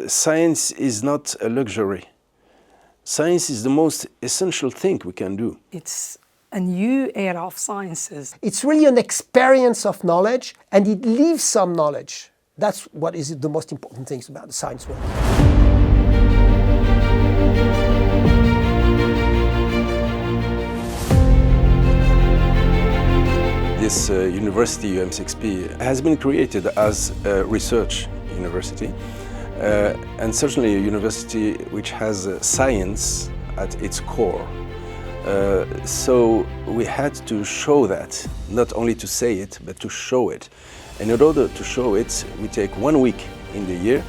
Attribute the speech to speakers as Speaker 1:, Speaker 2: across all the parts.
Speaker 1: science is not a luxury. Science is the most essential thing we can do.
Speaker 2: It's a new era of sciences.
Speaker 3: It's really an experience of knowledge, and it leaves some knowledge. That's what is the most important things about the science world.
Speaker 1: This university, UM6P, has been created as a research university, and certainly a university which has science at its core. So we had to show that, not only to say it, but to show it. And in order to show it, we take 1 week in the year,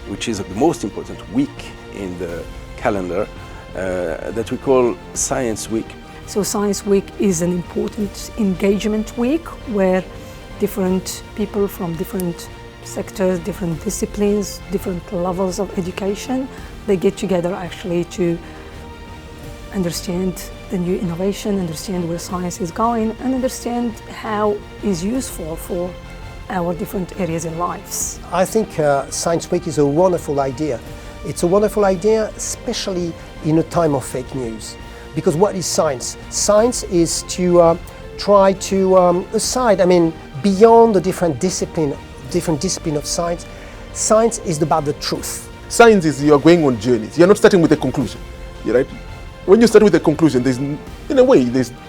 Speaker 1: which is the most important week in the calendar, that we call Science Week.
Speaker 2: So Science Week is an important engagement week where different people from different sectors, different disciplines, different levels of education, they get together actually to understand the new innovation, understand where science is going, and understand how it's useful for our different areas in lives.
Speaker 3: I think Science Week is a wonderful idea. It's a wonderful idea, especially in a time of fake news. Because what is science? Science is to try to beyond the different discipline of science, science is about the truth.
Speaker 4: Science is you're going on journeys. You're not starting with a conclusion, right? When you start with a conclusion, there's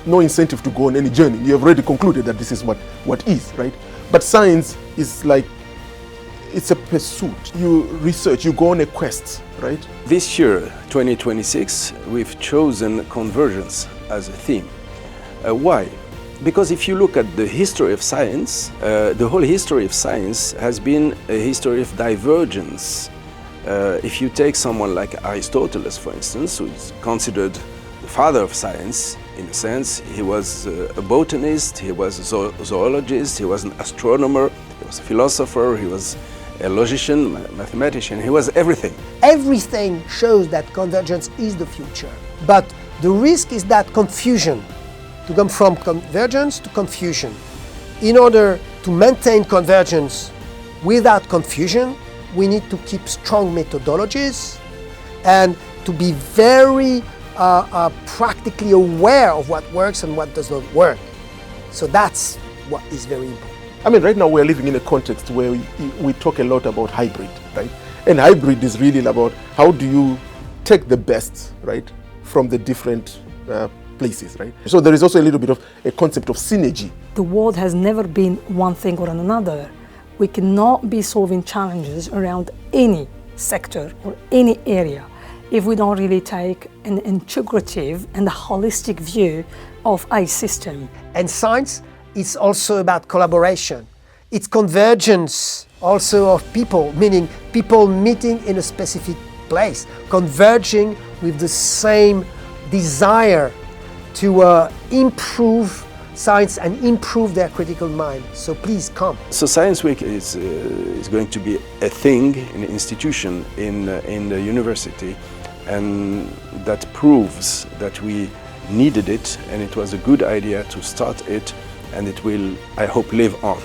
Speaker 4: no incentive to go on any journey. You have already concluded that this is what is, right? But science is like, it's a pursuit. You research, you go on a quest, right?
Speaker 1: This year, 2026, we've chosen Convergence as a theme. Why? Because if you look at the history of science, the whole history of science has been a history of divergence. If you take someone like Aristotle, for instance, who is considered the father of science, in a sense, he was a botanist, he was a zoologist, he was an astronomer, he was a philosopher, he was a logician, mathematician, he was everything.
Speaker 3: Everything shows that convergence is the future. But the risk is that confusion, to come from convergence to confusion. In order to maintain convergence without confusion, we need to keep strong methodologies and to be very practically aware of what works and what does not work. So that's what is very important.
Speaker 4: I mean, right now we're living in a context where we talk a lot about hybrid, right? And hybrid is really about how do you take the best, right, from the different places, right? So there is also a little bit of a concept of synergy.
Speaker 2: The world has never been one thing or another. We cannot be solving challenges around any sector or any area if we don't really take an integrative and holistic view of a system.
Speaker 3: And science is also about collaboration. It's convergence also of people, meaning people meeting in a specific place, converging with the same desire to improve science and improve their critical mind. So please come.
Speaker 1: So Science Week is going to be a thing, an institution in the university, and that proves that we needed it, and it was a good idea to start it, and it will, I hope, live on.